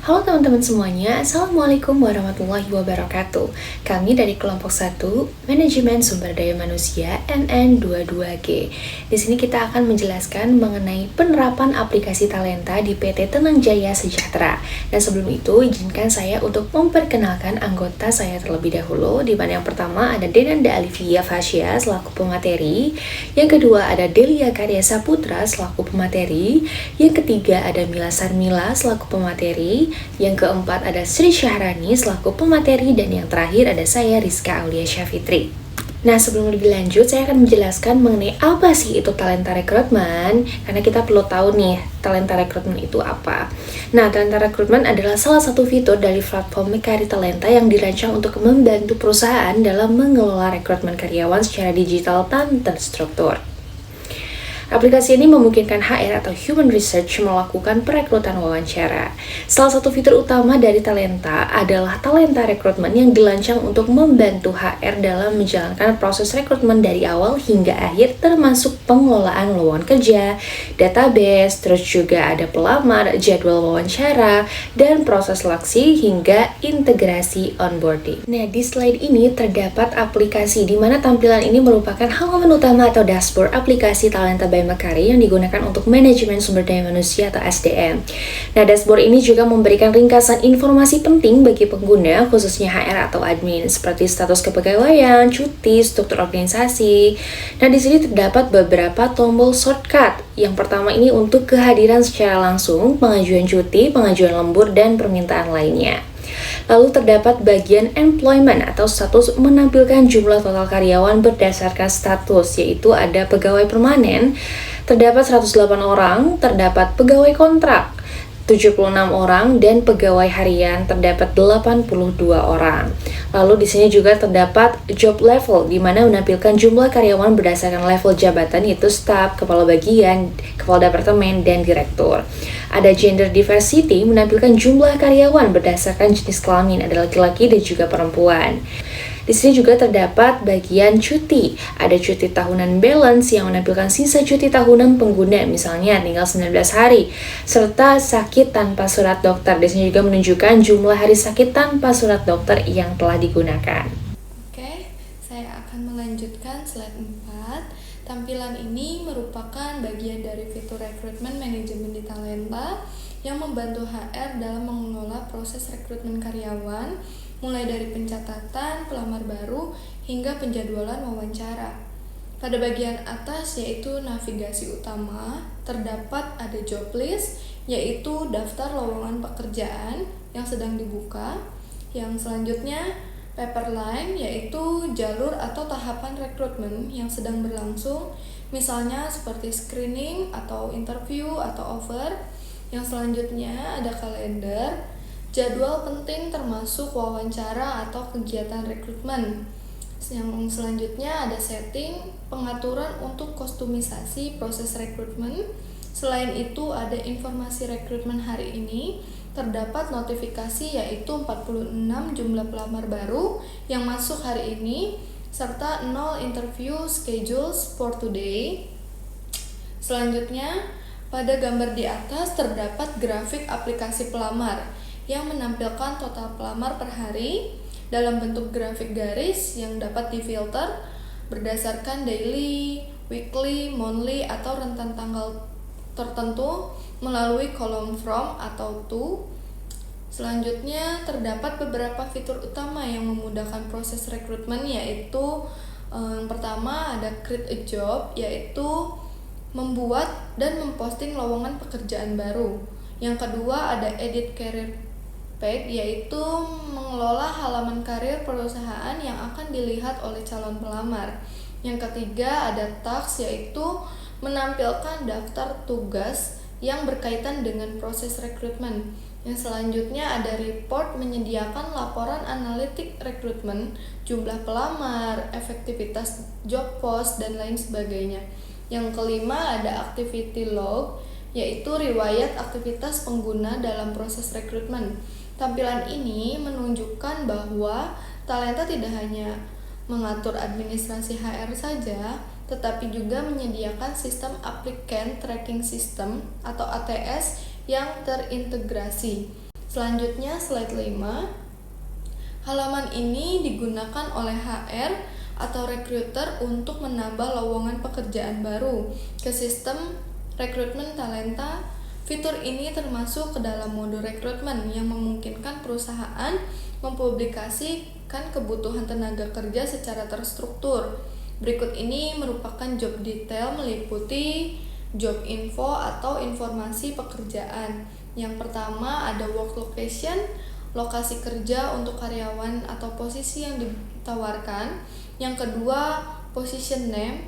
Halo teman-teman semuanya, Assalamualaikum warahmatullahi wabarakatuh. Kami dari kelompok 1, Manajemen Sumber Daya Manusia NN22G. Di sini kita akan menjelaskan mengenai penerapan aplikasi talenta di PT Tenang Jaya Sejahtera. Dan sebelum itu, izinkan saya untuk memperkenalkan anggota saya terlebih dahulu, di mana yang pertama ada Denanda Alivia Fasya selaku pemateri, yang kedua ada Delia Karya Saputra selaku pemateri, yang ketiga ada Mila Sarmila selaku pemateri, yang keempat ada Sri Syahrani selaku pemateri, dan yang terakhir ada saya Rizka Aulia Syafitri. Nah, sebelum lebih lanjut, saya akan menjelaskan mengenai apa sih itu talenta rekrutmen, karena kita perlu tahu nih, talenta rekrutmen itu apa. Nah, talenta rekrutmen adalah salah satu fitur dari platform Mencari Talenta yang dirancang untuk membantu perusahaan dalam mengelola rekrutmen karyawan secara digital dan terstruktur. Aplikasi ini memungkinkan HR atau Human Research melakukan perekrutan wawancara. Salah satu fitur utama dari Talenta adalah talenta rekrutmen yang dirancang untuk membantu HR dalam menjalankan proses rekrutmen dari awal hingga akhir, termasuk pengelolaan lowongan kerja, database, terus juga ada pelamar, jadwal wawancara, dan proses seleksi hingga integrasi onboarding. Nah, di slide ini terdapat aplikasi di mana tampilan ini merupakan halaman utama atau dashboard aplikasi Talenta by Mekari yang digunakan untuk manajemen sumber daya manusia atau SDM. Nah, dashboard ini juga memberikan ringkasan informasi penting bagi pengguna, khususnya HR atau admin, seperti status kepegawaian, cuti, struktur organisasi. Nah, di sini terdapat beberapa tombol shortcut. Yang pertama ini untuk kehadiran secara langsung, pengajuan cuti, pengajuan lembur, dan permintaan lainnya. Lalu terdapat bagian employment atau status menampilkan jumlah total karyawan berdasarkan status, yaitu ada pegawai permanen, terdapat 108 orang, terdapat pegawai kontrak, 76 orang, dan pegawai harian terdapat 82 orang. Lalu di sini juga terdapat job level, di mana menampilkan jumlah karyawan berdasarkan level jabatan, yaitu staf, kepala bagian, kepala departemen, dan direktur. Ada gender diversity, menampilkan jumlah karyawan berdasarkan jenis kelamin, ada laki-laki dan juga perempuan. Di sini juga terdapat bagian cuti. Ada cuti tahunan balance yang menampilkan sisa cuti tahunan pengguna, misalnya tinggal 19 hari, serta sakit tanpa surat dokter. Di sini juga menunjukkan jumlah hari sakit tanpa surat dokter yang telah digunakan. Oke, saya akan melanjutkan slide 4. Tampilan ini merupakan bagian dari fitur rekrutmen manajemen di Talenta yang membantu HR dalam mengelola proses rekrutmen karyawan, mulai dari pencatatan, pelamar baru, hingga penjadwalan wawancara. Pada bagian atas yaitu navigasi utama, terdapat ada job list, yaitu daftar lowongan pekerjaan yang sedang dibuka. Yang selanjutnya Paperline, yaitu jalur atau tahapan rekrutmen yang sedang berlangsung, misalnya seperti screening atau interview atau offer. Yang selanjutnya ada kalender, jadwal penting termasuk wawancara atau kegiatan rekrutmen. Yang selanjutnya ada setting, pengaturan untuk kostumisasi proses rekrutmen. Selain itu ada informasi rekrutmen hari ini. Terdapat notifikasi yaitu 46 jumlah pelamar baru yang masuk hari ini, serta 0 interview schedules for today. Selanjutnya, pada gambar di atas terdapat grafik aplikasi pelamar yang menampilkan total pelamar per hari dalam bentuk grafik garis yang dapat difilter berdasarkan daily, weekly, monthly, atau rentan tanggal tertentu melalui kolom from atau to. Selanjutnya terdapat beberapa fitur utama yang memudahkan proses rekrutmen, yaitu yang pertama ada create a job, yaitu membuat dan memposting lowongan pekerjaan baru. Yang kedua ada edit career page, yaitu mengelola halaman karir perusahaan yang akan dilihat oleh calon pelamar. Yang ketiga ada tasks, yaitu menampilkan daftar tugas yang berkaitan dengan proses rekrutmen. Yang selanjutnya ada report, menyediakan laporan analitik rekrutmen, jumlah pelamar, efektivitas job post, dan lain sebagainya. Yang kelima ada activity log, yaitu riwayat aktivitas pengguna dalam proses rekrutmen. Tampilan ini menunjukkan bahwa Talenta tidak hanya mengatur administrasi HR saja, tetapi juga menyediakan sistem applicant tracking system atau ATS yang terintegrasi. Selanjutnya slide 5. Halaman ini digunakan oleh HR atau recruiter untuk menambah lowongan pekerjaan baru ke sistem rekrutmen talenta. Fitur ini termasuk ke dalam mode rekrutmen yang memungkinkan perusahaan mempublikasikan kebutuhan tenaga kerja secara terstruktur. Berikut ini merupakan job detail meliputi job info atau informasi pekerjaan. Yang pertama ada work location, lokasi kerja untuk karyawan atau posisi yang ditawarkan. Yang kedua, position name,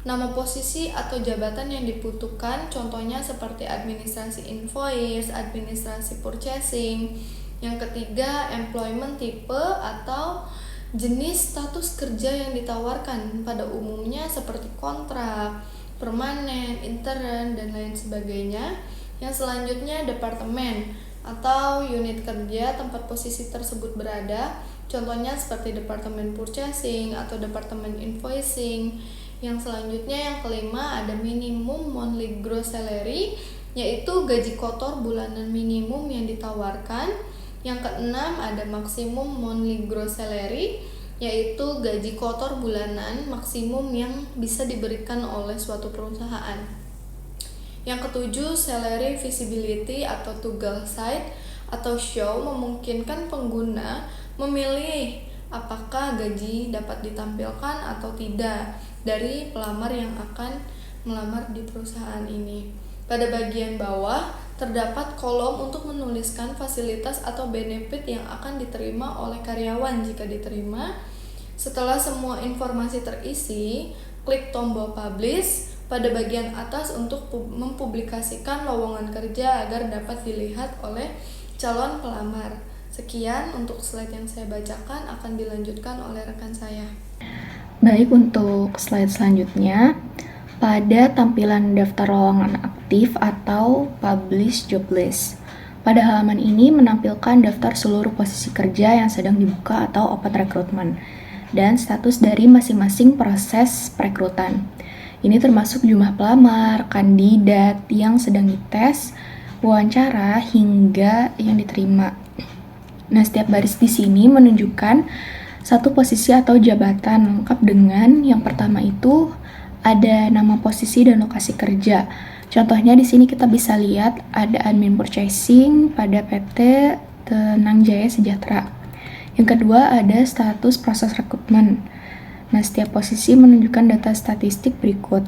nama posisi atau jabatan yang dibutuhkan, contohnya seperti administrasi invoice, administrasi purchasing. Yang ketiga, employment type atau jenis status kerja yang ditawarkan, pada umumnya seperti kontrak, permanen, intern, dan lain sebagainya. Yang selanjutnya, departemen atau unit kerja tempat posisi tersebut berada, contohnya seperti departemen purchasing atau departemen invoicing. Yang selanjutnya yang kelima ada minimum monthly gross salary, yaitu gaji kotor bulanan minimum yang ditawarkan. Yang keenam ada maksimum monthly gross salary, yaitu gaji kotor bulanan maksimum yang bisa diberikan oleh suatu perusahaan. Yang ketujuh, salary visibility atau toggle site atau show memungkinkan pengguna memilih apakah gaji dapat ditampilkan atau tidak dari pelamar yang akan melamar di perusahaan ini. Pada bagian bawah terdapat kolom untuk menuliskan fasilitas atau benefit yang akan diterima oleh karyawan jika diterima. Setelah semua informasi terisi, klik tombol publish pada bagian atas untuk mempublikasikan lowongan kerja agar dapat dilihat oleh calon pelamar. Sekian untuk slide yang saya bacakan, akan dilanjutkan oleh rekan saya. Baik, untuk slide selanjutnya, pada tampilan daftar lowongan aktif atau publish job list. Pada halaman ini menampilkan daftar seluruh posisi kerja yang sedang dibuka atau open recruitment dan status dari masing-masing proses perekrutan. Ini termasuk jumlah pelamar, kandidat yang sedang dites, wawancara, hingga yang diterima. Nah, setiap baris di sini menunjukkan satu posisi atau jabatan lengkap dengan yang pertama itu ada nama posisi dan lokasi kerja. Contohnya di sini kita bisa lihat ada admin purchasing pada PT Tenang Jaya Sejahtera. Yang kedua ada status proses rekrutmen. Nah, setiap posisi menunjukkan data statistik berikut.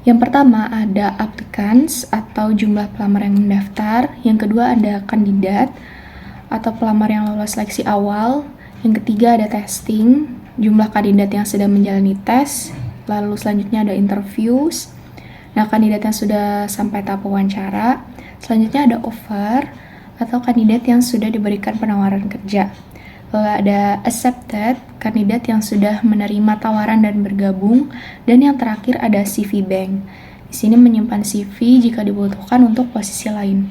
Yang pertama ada applicants atau jumlah pelamar yang mendaftar. Yang kedua ada kandidat atau pelamar yang lolos seleksi awal. Yang ketiga ada testing, jumlah kandidat yang sedang menjalani tes. Lalu selanjutnya ada interviews. Nah, kandidat yang sudah sampai tahap wawancara. Selanjutnya ada offer atau kandidat yang sudah diberikan penawaran kerja. Lalu ada accepted, kandidat yang sudah menerima tawaran dan bergabung. Dan yang terakhir ada CV bank. Di sini menyimpan CV jika dibutuhkan untuk posisi lain.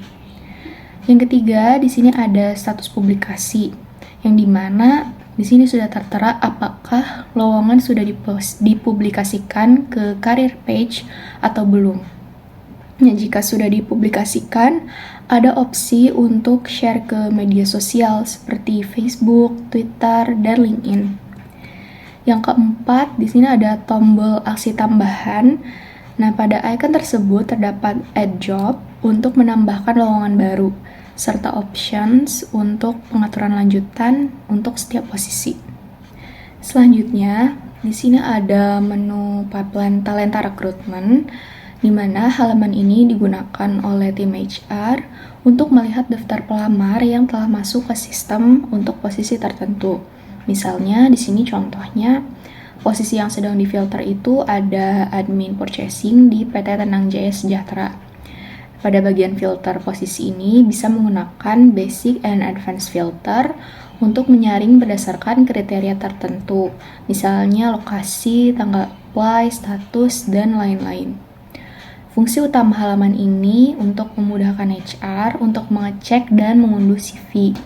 Yang ketiga, di sini ada status publikasi, yang dimana di sini sudah tertera apakah lowongan sudah dipublikasikan ke career page atau belum. Nah, jika sudah dipublikasikan, ada opsi untuk share ke media sosial seperti Facebook, Twitter, dan LinkedIn. Yang keempat, di sini ada tombol aksi tambahan. Nah, pada icon tersebut terdapat add job untuk menambahkan lowongan baru, serta options untuk pengaturan lanjutan untuk setiap posisi. Selanjutnya, di sini ada menu pipeline talenta rekrutmen, di mana halaman ini digunakan oleh tim HR untuk melihat daftar pelamar yang telah masuk ke sistem untuk posisi tertentu. Misalnya, di sini contohnya, posisi yang sedang difilter itu ada admin purchasing di PT Tenang Jaya Sejahtera. Pada bagian filter posisi ini bisa menggunakan basic and advanced filter untuk menyaring berdasarkan kriteria tertentu, misalnya lokasi, tanggal apply, status, dan lain-lain. Fungsi utama halaman ini untuk memudahkan HR untuk mengecek dan mengunduh CV,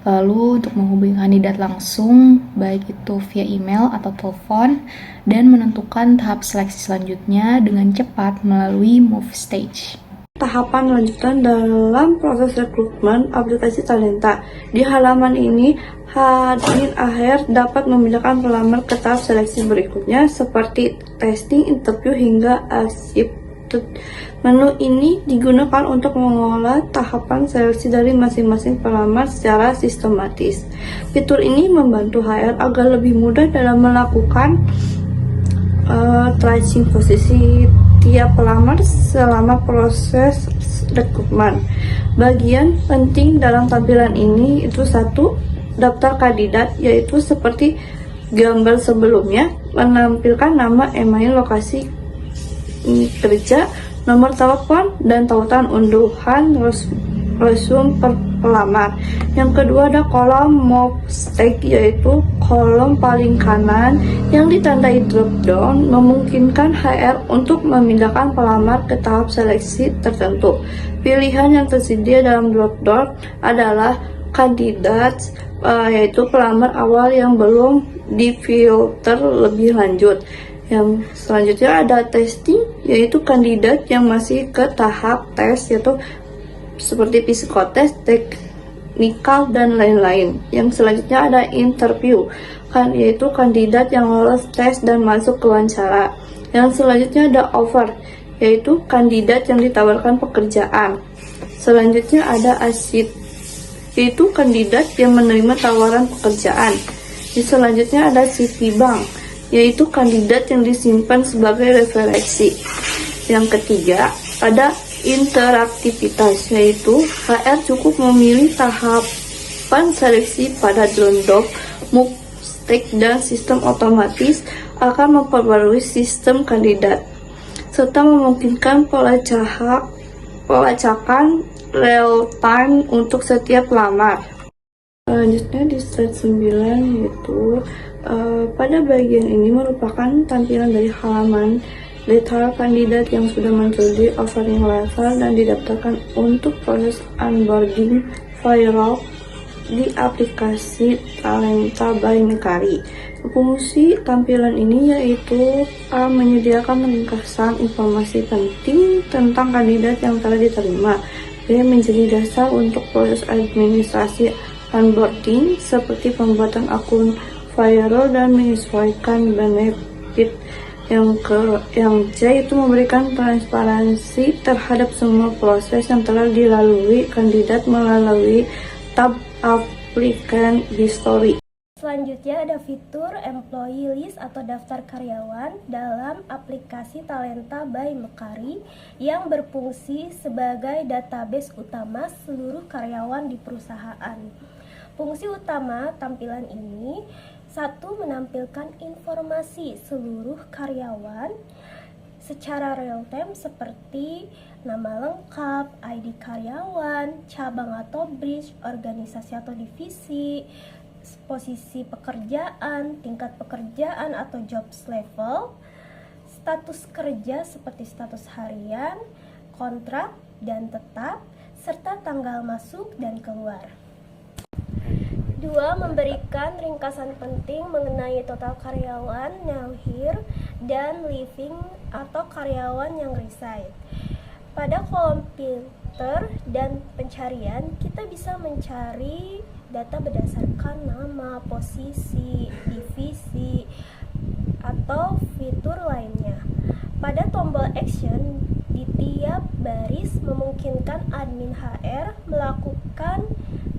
lalu untuk menghubungi kandidat langsung, baik itu via email atau telepon, dan menentukan tahap seleksi selanjutnya dengan cepat melalui move stage. tahapan lanjutan dalam proses rekrutmen aplikasi Talenta. Di halaman ini, admin AHR dapat memindahkan pelamar ke tahap seleksi berikutnya seperti testing, interview, hingga arsip. Menu ini digunakan untuk mengolah tahapan seleksi dari masing-masing pelamar secara sistematis. Fitur ini membantu HR agar lebih mudah dalam melakukan tracing posisi tiap pelamar selama proses rekrutmen. Bagian penting dalam tampilan ini itu satu, daftar kandidat, yaitu seperti gambar sebelumnya, menampilkan nama, email, lokasi kerja, nomor telepon, dan tautan unduhan resume pelamar. Yang kedua ada kolom mob stack, yaitu kolom paling kanan yang ditandai drop down memungkinkan HR untuk memindahkan pelamar ke tahap seleksi tertentu. Pilihan yang tersedia dalam drop down adalah kandidat, yaitu pelamar awal yang belum difilter lebih lanjut. Yang selanjutnya ada testing, yaitu kandidat yang masih ke tahap tes, yaitu seperti psikotes, teknikal, dan lain-lain. Yang selanjutnya ada interview, yaitu kandidat yang lolos tes dan masuk ke wawancara. Yang selanjutnya ada offer, yaitu kandidat yang ditawarkan pekerjaan. Selanjutnya ada asid, yaitu kandidat yang menerima tawaran pekerjaan. Selanjutnya ada CV bank, yaitu kandidat yang disimpan sebagai referensi. Yang ketiga, ada interaktivitas, yaitu HR cukup memilih tahapan seleksi pada drop-down, move stack, dan sistem otomatis akan memperbarui sistem kandidat, serta memungkinkan pelacakan real-time untuk setiap pelamar. Selanjutnya di slide 9, yaitu pada bagian ini merupakan tampilan dari halaman data kandidat yang sudah muncul di offering level dan didaftarkan untuk proses onboarding viral di aplikasi Talenta by Mekari. Fungsi tampilan ini yaitu menyediakan ringkasan informasi penting tentang kandidat yang telah diterima, B, menjadi dasar untuk proses administrasi onboarding seperti pembuatan akun viral dan menyesuaikan benefit. Yang C itu memberikan transparansi terhadap semua proses yang telah dilalui kandidat melalui tab applicant history. Selanjutnya ada fitur employee list atau daftar karyawan dalam aplikasi Talenta by Mekari yang berfungsi sebagai database utama seluruh karyawan di perusahaan. Fungsi utama tampilan ini: satu, menampilkan informasi seluruh karyawan secara real time seperti nama lengkap, ID karyawan, cabang atau branch, organisasi atau divisi, posisi pekerjaan, tingkat pekerjaan atau jobs level, status kerja seperti status harian, kontrak, dan tetap, serta tanggal masuk dan keluar. 2. Memberikan ringkasan penting mengenai total karyawan now here dan leaving atau karyawan yang resign. Pada kolom filter dan pencarian, kita bisa mencari data berdasarkan nama, posisi, divisi, atau fitur lainnya. Pada tombol action di tiap baris memungkinkan admin HR melakukan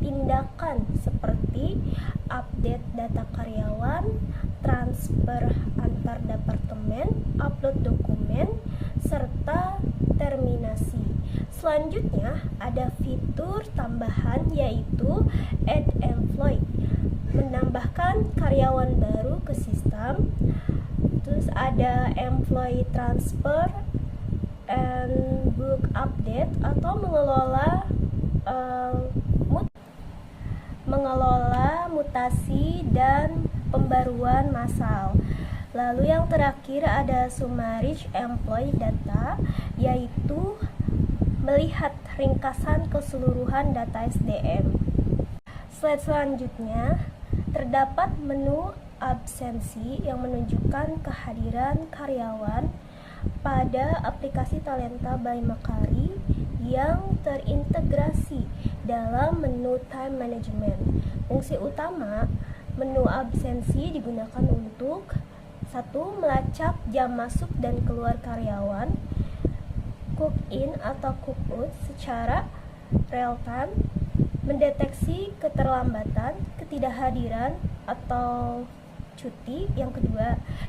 tindakan seperti update data karyawan, transfer antar departemen, upload dokumen, serta terminasi. Selanjutnya ada fitur tambahan yaitu add employee, menambahkan karyawan baru ke sistem. Terus ada employee transfer and book update atau mengelola mutasi dan pembaruan massal. Lalu yang terakhir ada summary employee data, yaitu melihat ringkasan keseluruhan data SDM. Slide selanjutnya, terdapat menu absensi yang menunjukkan kehadiran karyawan pada aplikasi Talenta by Mekari yang terintegrasi dalam menu time management. Fungsi utama menu absensi digunakan untuk 1. Melacak jam masuk dan keluar karyawan, cook in atau cook out secara real time, mendeteksi keterlambatan, ketidakhadiran atau cuti.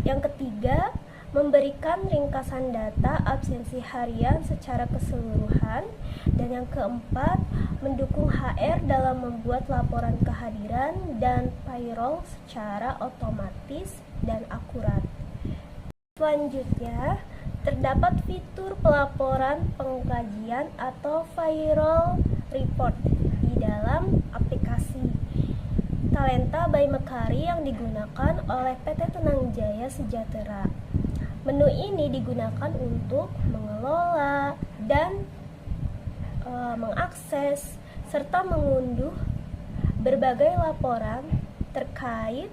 Yang ketiga, memberikan ringkasan data absensi harian secara keseluruhan. Dan yang keempat, mendukung HR dalam membuat laporan kehadiran dan payroll secara otomatis dan akurat. Selanjutnya, terdapat fitur pelaporan pengkajian atau payroll report di dalam aplikasi Talenta by Mekari yang digunakan oleh PT Tenang Jaya Sejahtera. Menu ini digunakan untuk mengelola dan mengakses serta mengunduh berbagai laporan terkait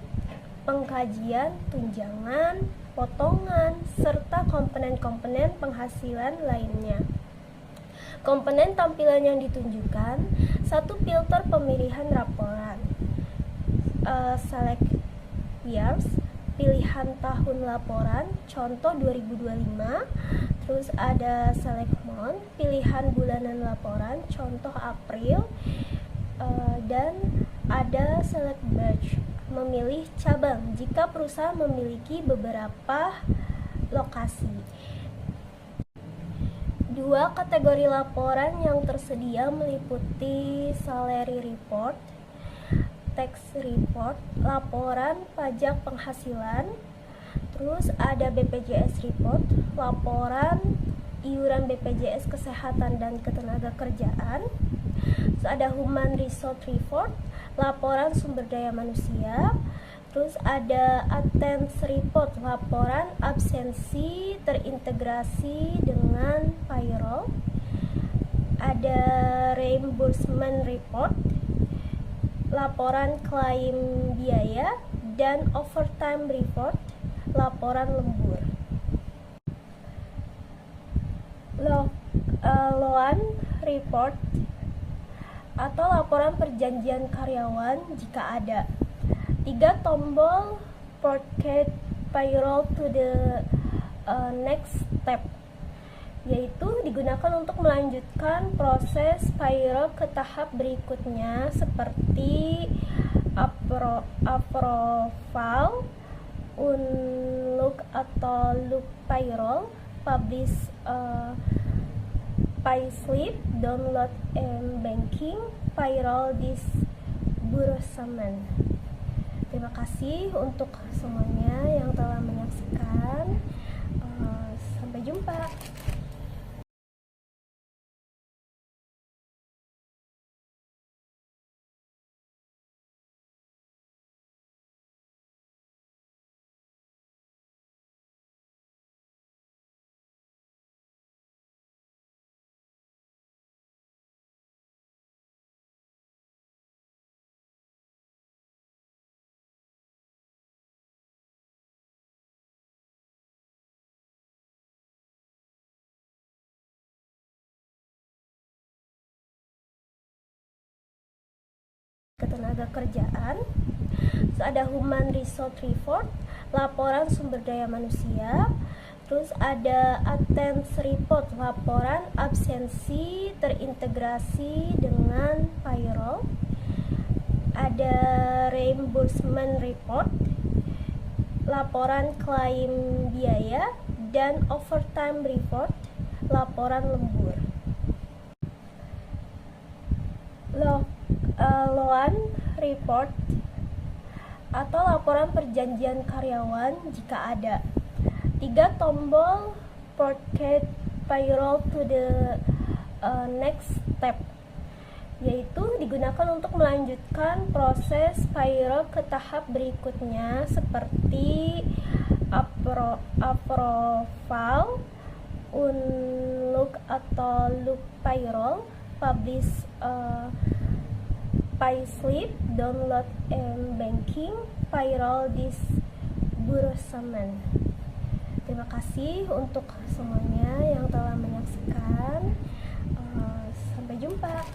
pengkajian, tunjangan, potongan, serta komponen-komponen penghasilan lainnya. Komponen tampilan yang ditunjukkan: 1. Filter pemilihan laporan, select years, pilihan tahun laporan, contoh 2025. Terus ada select month, pilihan bulanan laporan, contoh April. Dan ada select batch, memilih cabang jika perusahaan memiliki beberapa lokasi. 2. Kategori laporan yang tersedia meliputi salary report, tax report, laporan pajak penghasilan. Terus ada BPJS report, laporan iuran BPJS kesehatan dan ketenagakerjaan. Terus ada human resource report, laporan sumber daya manusia. Terus ada attendance report, laporan absensi terintegrasi dengan payroll. Ada reimbursement report, laporan klaim biaya. Dan overtime report, laporan lembur. Loan report atau laporan perjanjian karyawan jika ada. 3. Tombol Project Payroll to the next step, yaitu digunakan untuk melanjutkan proses payroll ke tahap berikutnya seperti approval, unlock atau look payroll, publish payslip, download banking, payroll disbursement. Terima kasih untuk semuanya yang telah menyaksikan. Sampai jumpa. Ketenagakerjaan. Terus ada human resource report, laporan sumber daya manusia. Terus ada attendance report, laporan absensi terintegrasi dengan payroll. Ada reimbursement report, laporan klaim biaya. Dan overtime report, laporan lembur. Loan report atau laporan perjanjian karyawan jika ada. 3. Tombol Project Payroll to the next step, yaitu digunakan untuk melanjutkan proses payroll ke tahap berikutnya seperti approval, unlock atau look payroll, publish payslip, download banking, payroll disbursement. Terima kasih untuk semuanya yang telah menyaksikan. jumpa.